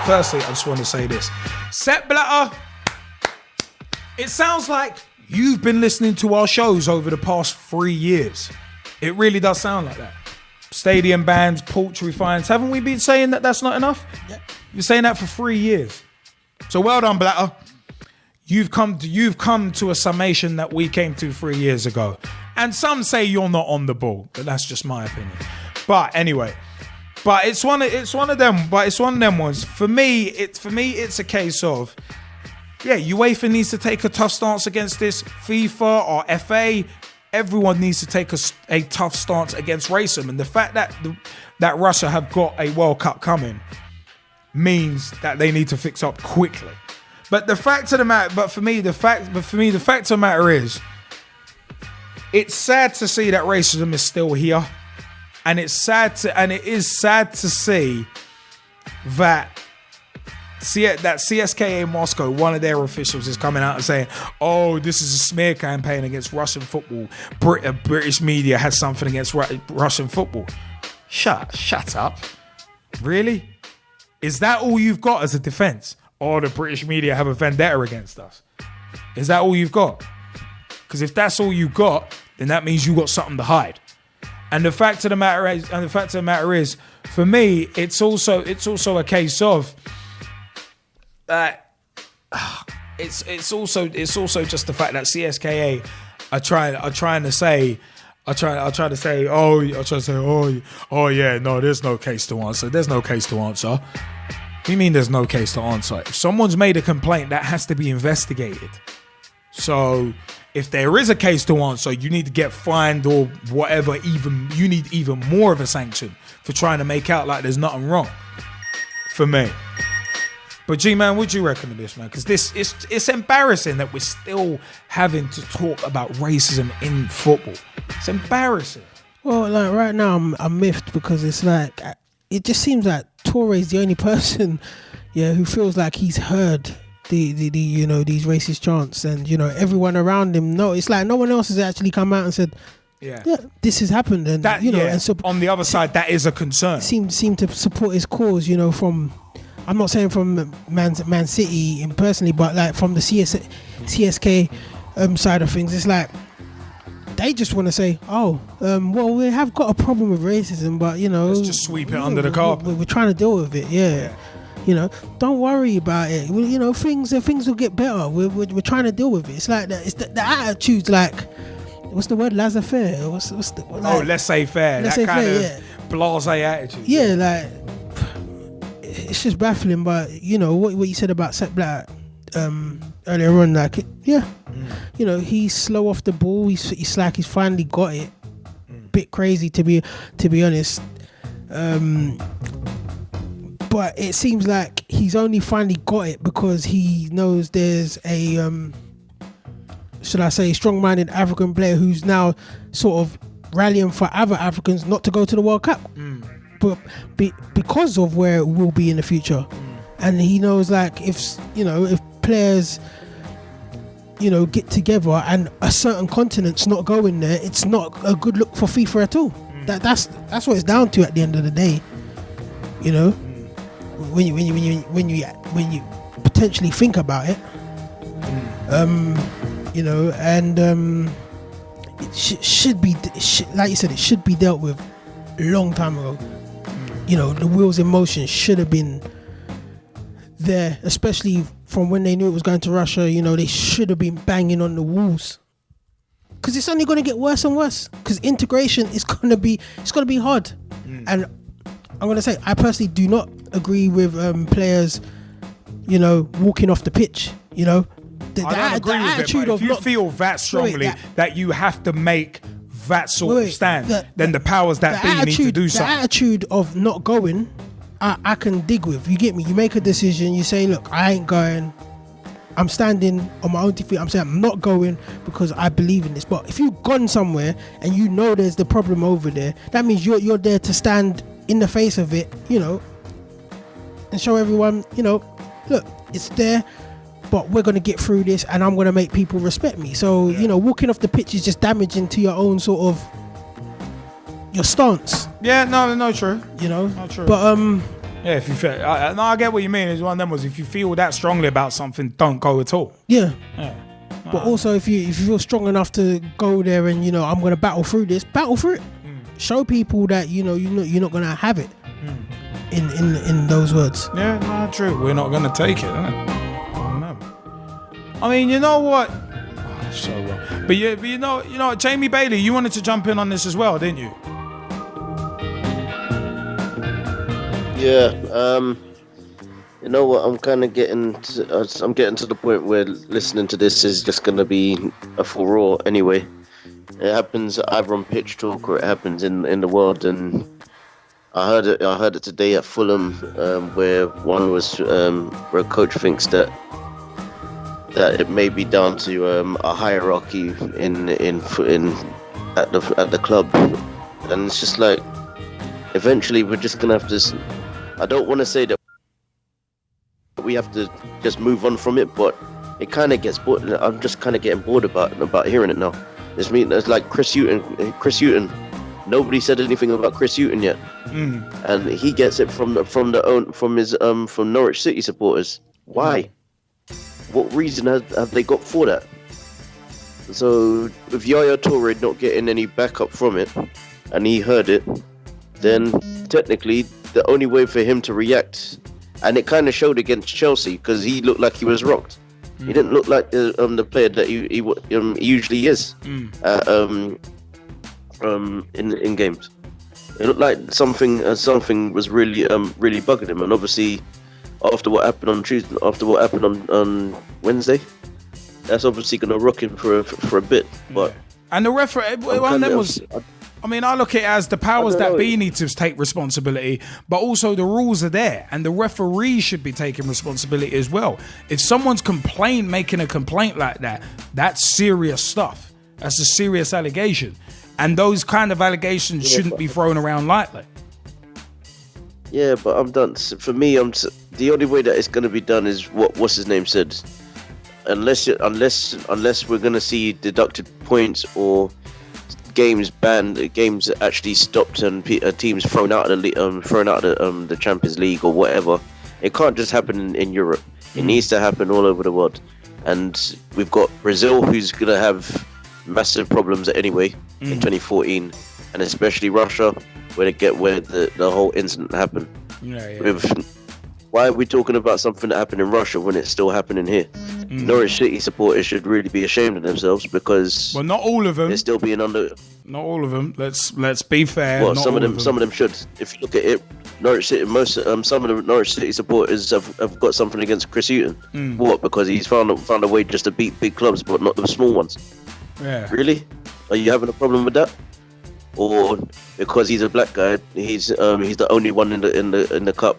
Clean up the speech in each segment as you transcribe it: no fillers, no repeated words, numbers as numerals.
firstly, I just want to say this. Sepp Blatter, it sounds like you've been listening to our shows over the past 3 years. It really does sound like that. Stadium bans, poultry fines. Haven't we been saying that that's not enough? Yeah. You've been saying that for 3 years. So well done, Blatter. You've come to a summation that we came to 3 years ago. And some say you're not on the ball, but that's just my opinion. But anyway, it's one of them ones. For me, it's a case of, yeah, UEFA needs to take a tough stance against this. FIFA or FA, everyone needs to take a tough stance against racism. And the fact that Russia have got a World Cup coming means that they need to fix up quickly. But the fact of the matter, the fact of the matter is, it's sad to see that racism is still here, and it is sad to see that CSKA Moscow, one of their officials, is coming out and saying, "Oh, this is a smear campaign against Russian football. British media has something against Russian football." Shut up. Really? Is that all you've got as a defense? Or the British media have a vendetta against us? Is that all you've got? Because if that's all you got, then that means you got something to hide. And the fact of the matter is, for me, it's also a case of that. It's also just the fact that CSKA are trying to say, oh yeah, no, there's no case to answer. There's no case to answer. What do you mean there's no case to answer? If someone's made a complaint, that has to be investigated. So if there is a case to answer, you need to get fined or whatever. You need even more of a sanction for trying to make out like there's nothing wrong. For me. But Gman, what do you reckon of this, man? Because it's embarrassing that we're still having to talk about racism in football. It's embarrassing. Well, like right now, I'm miffed because it's like, it just seems like Toure is the only person, who feels like he's heard the these racist chants, and everyone around him. No, it's like no one else has actually come out and said, yeah, this has happened, and that, and so on the other side, that is a concern. Seem to support his cause, from. I'm not saying from Man City personally, but like from the CSK side of things, it's like they just want to say, well, we have got a problem with racism, but let's just sweep it under the carpet. We're trying to deal with it, yeah. Don't worry about it. Things will get better. We're trying to deal with it. It's like it's the attitude's like, what's the word? Laissez-faire. What's the like, laissez-faire. That kind of blasé attitude. Yeah, like it's just baffling. But what you said about Sepp Blatter earlier on, like he's slow off the ball. He's like he's finally got it. Bit crazy to be honest. But it seems like he's only finally got it because he knows there's a should I say strong-minded African player who's now sort of rallying for other Africans not to go to the World Cup, but because of where it will be in the future. And he knows, like, if players get together and a certain continent's not going there, it's not a good look for FIFA at all. That's what it's down to at the end of the day. When you potentially think about it, it should be like you said, it should be dealt with a long time ago. The wheels in motion should have been there, especially from when they knew it was going to Russia. They should have been banging on the walls, because it's only going to get worse and worse, because integration is going to be hard. And I'm going to say, I personally do not agree with players walking off the pitch. I don't agree with it, but if you feel that strongly that you have to make that sort of stand, then the powers that be need to do something. The attitude of not going, I can dig with. You get me? You make a decision, you say, look, I ain't going, I'm standing on my own 2 feet, I'm saying I'm not going because I believe in this. But if you've gone somewhere and there's the problem over there, that means you're there to stand in the face of it, and show everyone, look, it's there, but we're going to get through this, and I'm going to make people respect me. So, walking off the pitch is just damaging to your own sort of, your stance. Yeah, no, true. Not true. But, Yeah, if you feel, no, I get what you mean. It's one of them was if you feel that strongly about something, don't go at all. Yeah. But also, if you feel strong enough to go there and I'm going to battle through this, battle through it. Show people that you're not going to have it. In those words. Yeah, no, true. We're not going to take it. No. I mean, you know what? Oh, so wrong. But you know, Jaymie Bailey, you wanted to jump in on this as well, didn't you? Yeah, you know what? I'm kind of getting to the point where listening to this is just going to be a furore anyway. It happens either on Pitch Talk or it happens in the world, and I heard it today at Fulham, where one was where a coach thinks that it may be down to a hierarchy in at the club, and it's just like eventually we're just gonna have to. I don't want to say that we have to just move on from it, but it kind of gets bored. I'm just kind of getting bored about hearing it now. It's like Chris Shootin. Nobody said anything about Chris Shootin yet, and he gets it from Norwich City supporters. Why? What reason have they got for that? So with Yaya Toure not getting any backup from it, and he heard it, then technically the only way for him to react, and it kind of showed against Chelsea because he looked like he was rocked. He didn't look like the player that he usually is in games. It looked like something was really bugging him, and obviously after what happened on Wednesday, that's obviously going to rock him for a bit. But and the referee, one of them was. I mean, I look at it as the powers that be need to take responsibility, but also the rules are there, and the referee should be taking responsibility as well. If someone's making a complaint like that, that's serious stuff. That's a serious allegation, and those kind of allegations shouldn't be thrown around lightly. Yeah, but I'm done. For me, the only way that it's going to be done is what's his name said. Unless we're going to see deducted points or games banned, games actually stopped, and teams thrown out of the Champions League or whatever. It can't just happen in Europe. It needs to happen all over the world. And we've got Brazil, who's gonna have massive problems anyway in 2014, and especially Russia, where the whole incident happened. Why are we talking about something that happened in Russia when it's still happening here? Norwich City supporters should really be ashamed of themselves because not all of them. They're still being under. Not all of them. Let's be fair. Well, some of them should. If you look at it, Norwich City, some of the Norwich City supporters have got something against Chris Shootin. What? Because he's found a way just to beat big clubs, but not the small ones. Yeah. Really? Are you having a problem with that? Or because he's a black guy, he's the only one in the cup.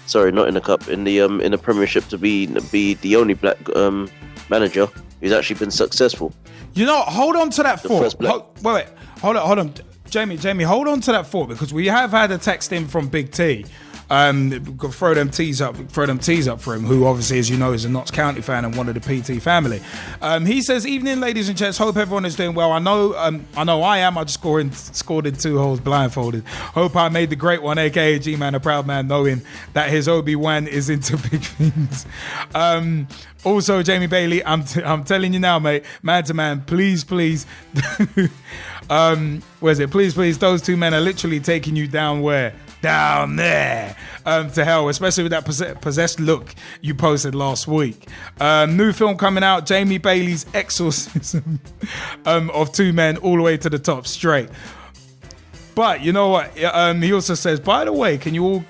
Sorry, not in the cup. In the Premiership to be the only black manager who's actually been successful. Hold on to that thought. Wait, hold on, Jaymie, hold on to that thought because we have had a text in from Big T. Throw them tees up for him, who obviously, as you know, is a Notts County fan and one of the PT family. He says, "Evening, ladies and gents. Hope everyone is doing well. I know I am. I just scored in 2 holes blindfolded. Hope I made the great one, aka Gman, a proud man, knowing that his Obi-Wan is into big things." Also, Jaymie Bailey, I'm telling you now, mate, man to man, please. Where's it? Please, those two men are literally taking you down where? Down there to hell, especially with that possessed look you posted last week. New film coming out, Jaymie Bailey's exorcism of two men all the way to the top straight. But you know what? He also says, by the way, can you all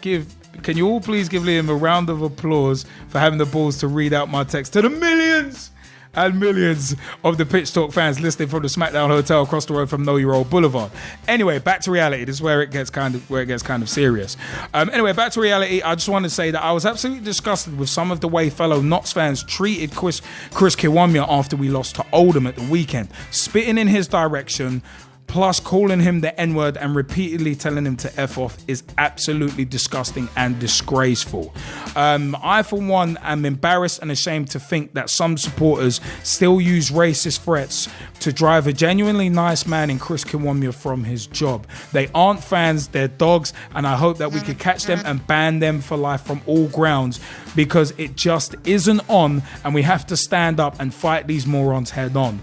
please give Liam a round of applause for having the balls to read out my text to the millions and millions of the Pitch Talk fans listening from the SmackDown Hotel across the road from Know Your Old Boulevard. Anyway, back to reality. This is where it gets kind of serious. Anyway, back to reality. I just want to say that I was absolutely disgusted with some of the way fellow Notts fans treated Chris Kiwanya after we lost to Oldham at the weekend, spitting in his direction, plus calling him the N-word and repeatedly telling him to F off is absolutely disgusting and disgraceful. I, for one, am embarrassed and ashamed to think that some supporters still use racist threats to drive a genuinely nice man in Chris Kiwomya from his job. They aren't fans, they're dogs, and I hope that we could catch them and ban them for life from all grounds, because it just isn't on, and we have to stand up and fight these morons head on.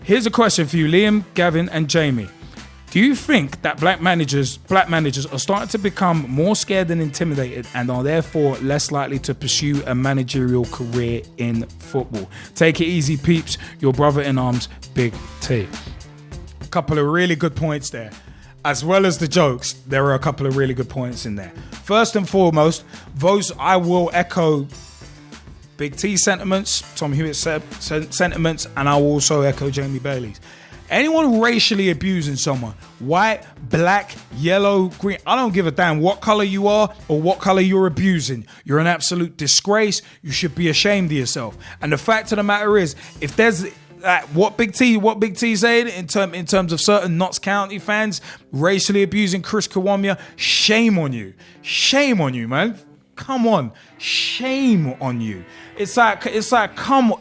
Here's a question for you, Liam, Gavin, and Jaymie. Do you think that black managers are starting to become more scared and intimidated and are therefore less likely to pursue a managerial career in football? Take it easy, peeps. Your brother in arms, Big T. A couple of really good points there. As well as the jokes, there are a couple of really good points in there. First and foremost, those I will echo Big T sentiments, Tom Hewitt's sentiments, and I'll also echo Jaymie Bailey's. Anyone racially abusing someone, white, black, yellow, green, I don't give a damn what color you are or what color you're abusing. You're an absolute disgrace. You should be ashamed of yourself. And the fact of the matter is, if there's what Big T said in terms of certain Notts County fans racially abusing Chris Kiwomya, shame on you. Shame on you, man. Come on. Shame on you. It's like come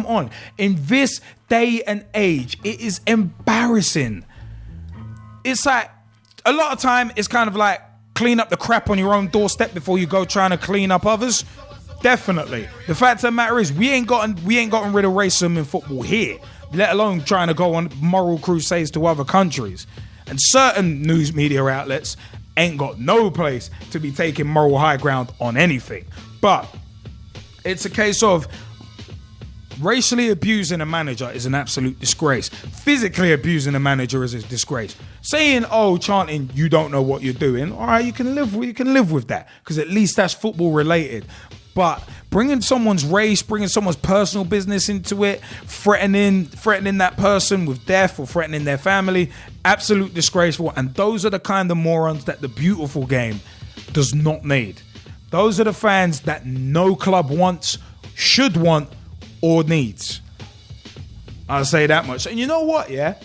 on. In this day and age, it is embarrassing. It's like a lot of time it's kind of like clean up the crap on your own doorstep before you go trying to clean up others. Definitely. The fact of the matter is we ain't gotten rid of racism in football here, let alone trying to go on moral crusades to other countries. And certain news media outlets ain't got no place to be taking moral high ground on anything. But it's a case of racially abusing a manager is an absolute disgrace. Physically abusing a manager is a disgrace. Saying, "Oh, Chanting, you don't know what you're doing," all right, you can live with that, because at least that's football related. But bringing someone's race, bringing someone's personal business into it, threatening that person with death or threatening their family, absolute disgraceful. And those are the kind of morons that the beautiful game does not need. Those are the fans that no club wants, should want, or needs. I'll say that much. And you know what, yeah?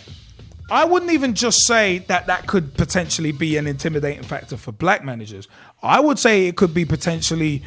I wouldn't even just say that could potentially be an intimidating factor for black managers. I would say it could be potentially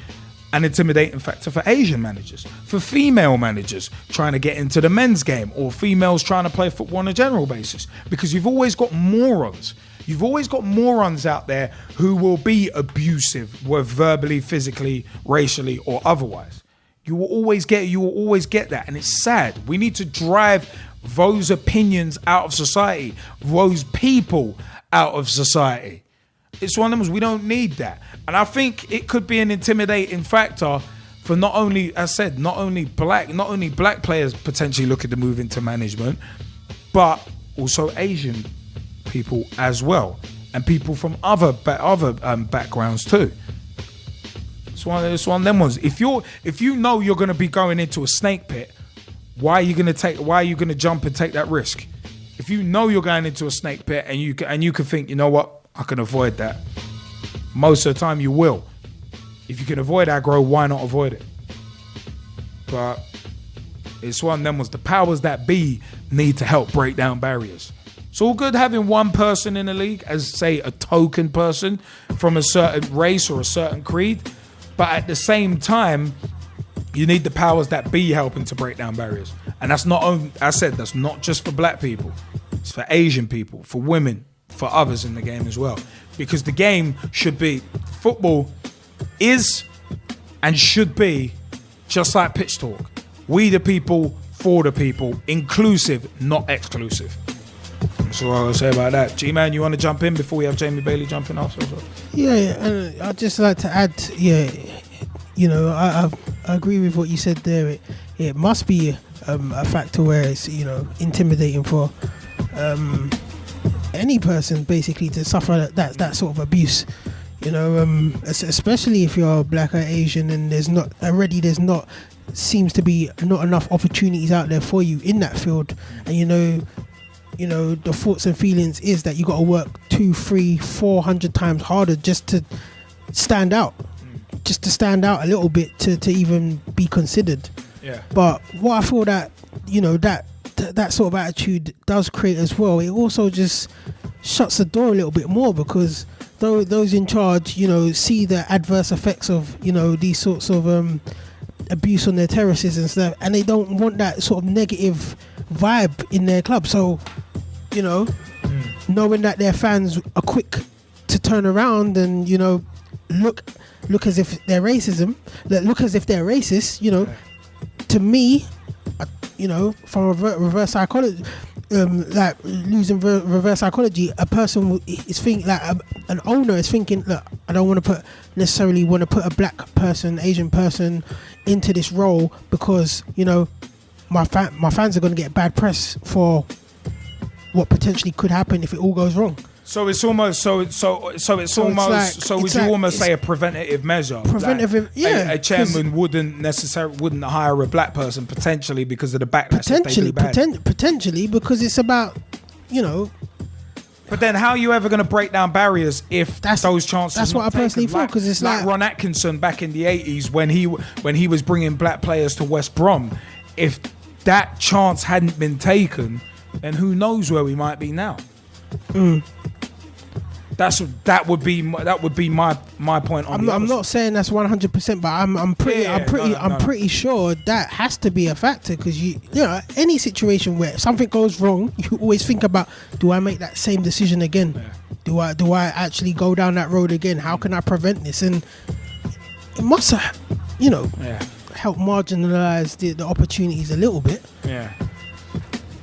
an intimidating factor for Asian managers, for female managers trying to get into the men's game, or females trying to play football on a general basis. Because you've always got morons. You've always got morons out there who will be abusive, whether verbally, physically, racially, or otherwise. You will always get that, and it's sad. We need to drive those opinions out of society, those people out of society. It's one of them, we don't need that. And I think it could be an intimidating factor for not only black players potentially looking to move into management, but also Asian people as well, and people from other backgrounds too. It's one of them ones. If you know you're going to be going into a snake pit, why are you going to jump and take that risk? If you know you're going into a snake pit and you can think, you know what, I can avoid that. Most of the time you will. If you can avoid aggro, why not avoid it? But it's one of them ones. The powers that be need to help break down barriers. It's all good having one person in the league as, say, a token person from a certain race or a certain creed. But at the same time, you need the powers that be helping to break down barriers. And that's that's not just for black people. It's for Asian people, for women, for others in the game as well. Because the game should be, football is and should be just like Pitch Talk. We the people, for the people, inclusive, not exclusive. That's what I will say about that. G-Man, you want to jump in before we have Jaymie Bailey jumping off? Yeah, and I'd just like to add, I agree with what you said there. It must be a factor where it's, intimidating for any person basically to suffer that sort of abuse. Especially if you're black or Asian and seems to be not enough opportunities out there for you in that field, and the thoughts and feelings is that you got to work 200, 300, 400 times harder just to stand out, a little bit to even be considered. Yeah. But what I feel that that sort of attitude does create as well, it also just shuts the door a little bit more, because those in charge, see the adverse effects of, these sorts of abuse on their terraces and stuff, and they don't want that sort of negative vibe in their club. So, knowing that their fans are quick to turn around and, look as if they're racist, to me, from reverse psychology, reverse psychology, a person is thinking, like an owner is thinking, look, I don't want to put a black person, Asian person into this role, because my fans are going to get bad press for what potentially could happen if it all goes wrong. So it's almost would you almost say a preventative measure? Preventative, yeah. A chairman wouldn't hire a black person potentially because of the backlash. Potentially, because it's about, But then, how are you ever going to break down barriers if those chances? That's what I personally feel, because it's like Ron Atkinson back in the 80s when he was bringing black players to West Brom. If that chance hadn't been taken, then who knows where we might be now? That would be my point on. I'm not saying that's 100%, but I'm pretty sure that has to be a factor, because any situation where something goes wrong, you always think about, do I make that same decision again? Yeah. Do I actually go down that road again? How can I prevent this? And it must have, help marginalize the opportunities a little bit. Yeah.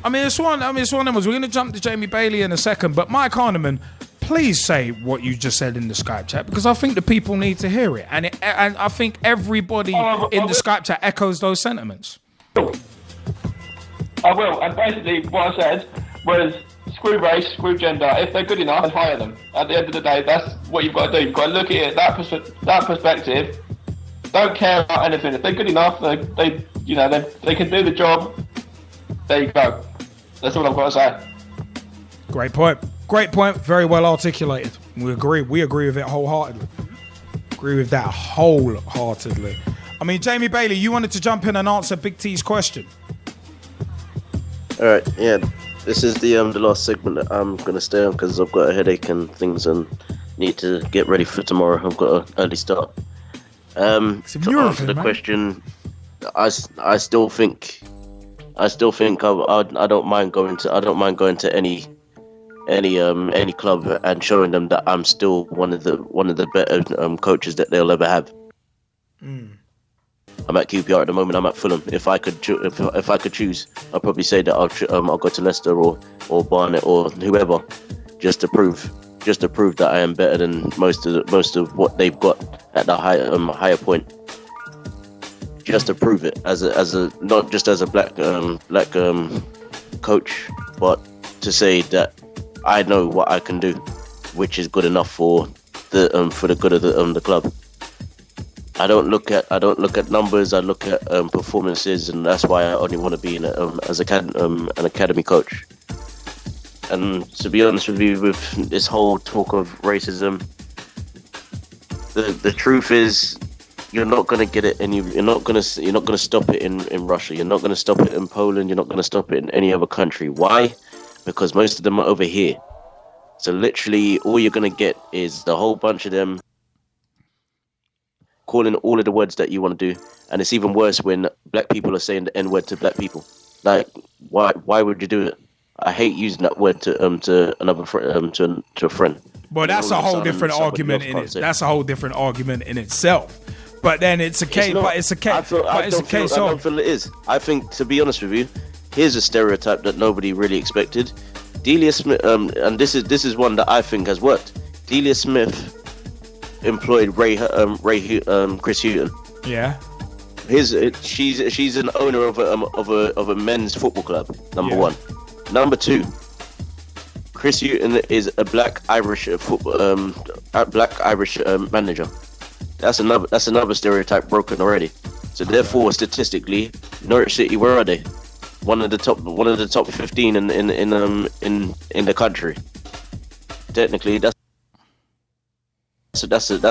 It's one of them. We're going to jump to Jaymie Bailey in a second, but Mike Arneman, please say what you just said in the Skype chat, because I think the people need to hear it, and I think everybody in the Skype chat echoes those sentiments. I will, and basically what I said was, screw race, screw gender. If they're good enough, then hire them. At the end of the day, that's what you've got to do. You've got to look at it that perspective. Don't care about anything. If they're good enough, they can do the job. There you go. That's all I've got to say. Great point. Very well articulated. We agree with it wholeheartedly. Agree with that wholeheartedly. Jaymie Bailey, you wanted to jump in and answer Big T's question. All right, yeah. This is the last segment that I'm going to stay on, because I've got a headache and things and need to get ready for tomorrow. I've got an early start. To answer the question, I still think I don't mind going to any club and showing them that I'm still one of the better coaches that they'll ever have. I'm at QPR at the moment. I'm at Fulham. If I could choose, I'd probably say that I'll go to Leicester or Barnet or whoever, just to prove that I am better than most of what they've got at the higher point. Just to prove it as a not just as a black coach, but to say that I know what I can do, which is good enough for the good of the club. I don't look at numbers. I look at performances, and that's why I only want to be an academy coach. And to be honest with you, with this whole talk of racism, the truth is, you're not going to get it, and you're not going to stop it in Russia. You're not going to stop it in Poland. You're not going to stop it in any other country. Why? Because most of them are over here. So literally, all you're going to get is the whole bunch of them calling all of the words that you want to do, and it's even worse when black people are saying the N-word to black people. Like, why would you do it? I hate using that word to another to a friend. Well, that's a whole different argument in it. That's a whole different argument in itself. But then it's a case. I don't feel it is. I think, to be honest with you, here's a stereotype that nobody really expected. Delia Smith, and this is one that I think has worked. Delia Smith employed Chris Hughton. Yeah. She's an owner of a men's football club. Number one. Number two, Chris Hughton is a black Irish manager. That's another stereotype broken already. So therefore, statistically, Norwich City, where are they? One of the top 15 in the country. Technically, that's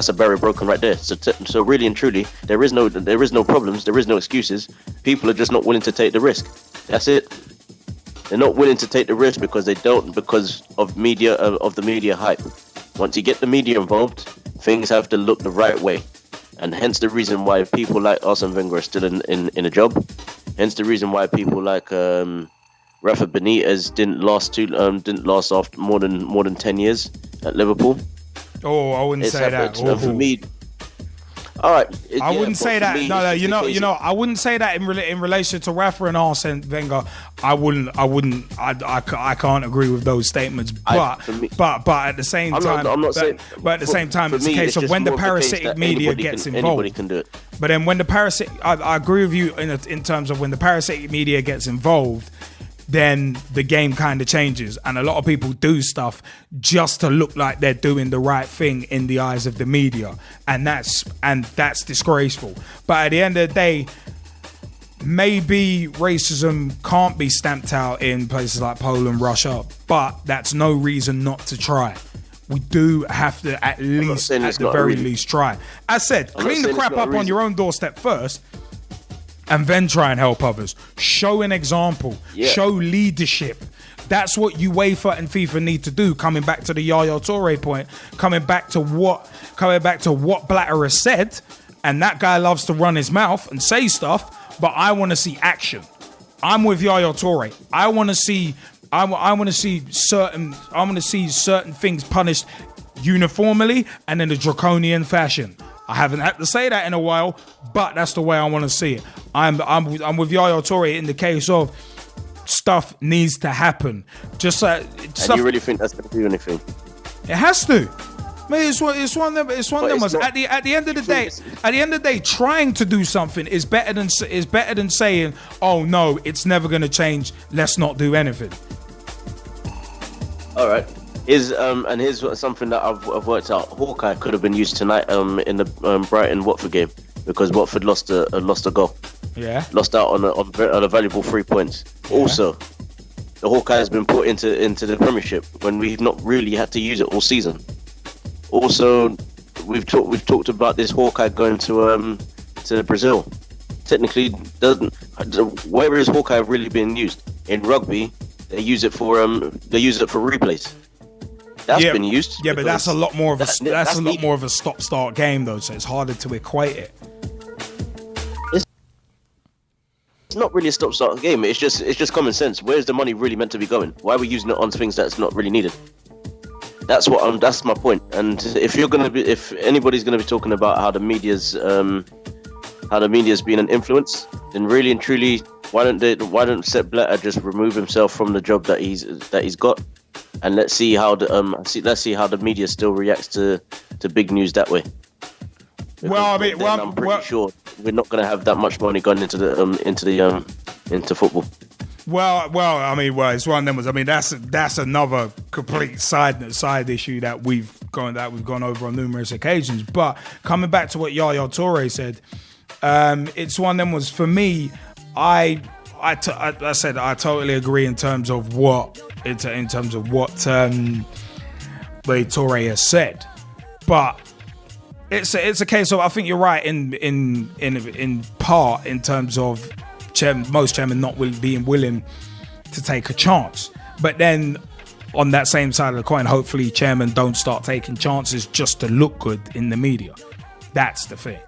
a barrier broken right there. So really and truly, there is no problems, there is no excuses. People are just not willing to take the risk. That's it. They're not willing to take the risk because of media of the media hype. Once you get the media involved, things have to look the right way, and hence the reason why people like Arsene Wenger are still in a job. Hence the reason why people like Rafa Benitez didn't last after more than 10 years at Liverpool. Oh, I wouldn't say that. For me, all right. I wouldn't say that. No. You know, I wouldn't say that in relation to Rafa and Arsene Wenger. I wouldn't. I can't agree with those statements. But at the same time, I'm not saying. But at the same time, it's a case of when the parasitic media gets involved. Anybody can do it. But then when the parasitic, I agree with you in terms of when the parasitic media gets involved, then the game kind of changes, and a lot of people do stuff just to look like they're doing the right thing in the eyes of the media, and that's disgraceful. But at the end of the day, maybe racism can't be stamped out in places like Poland, Russia, but that's no reason not to try. We do have to at the very least try. As said, clean the crap up on your own doorstep first, and then try and help others. Show an example. Yeah. Show leadership. That's what UEFA and FIFA need to do. Coming back to the Yaya Toure point, coming back to what Blatter has said, and that guy loves to run his mouth and say stuff, but I want to see action. I'm with Yaya Toure. I want to see certain things punished uniformly and in a draconian fashion. I haven't had to say that in a while, but that's the way I want to see it. I'm with Yaya Toure in the case of stuff needs to happen. Just and you really think that's going to do anything? It has to. Man, it's one of them. At the end of the day, trying to do something is better than saying, "Oh no, it's never going to change. Let's not do anything." All right. Here's something that I've worked out. Hawkeye could have been used tonight in the Brighton Watford game because Watford lost a goal. Yeah. Lost out on a valuable 3 points. Yeah. Also, the Hawkeye has been put into the Premiership when we've not really had to use it all season. Also, we've talked about this Hawkeye going to Brazil. Technically, where is Hawkeye really being used? In rugby, they use it for replays. That's been used. Yeah, but that's a lot more of a stop-start game though, so it's harder to equate it. It's not really a stop-start game. It's just common sense. Where's the money really meant to be going? Why are we using it on things that's not really needed? That's my point. And if anybody's gonna be talking about how the media's been an influence, then really and truly, why don't Sepp Blatter just remove himself from the job that he's got, and let's see how the media still reacts to big news that way. Because I'm pretty sure we're not going to have that much money going into football. It's one of them. That's another complete side issue that we've gone over on numerous occasions. But coming back to what Yaya Toure said, it's one of them was for me. I said I totally agree in terms of what Toure has said, but it's a case of, I think you're right in part in terms of most chairmen not being willing to take a chance, but then on that same side of the coin, hopefully chairmen don't start taking chances just to look good in the media. That's the thing.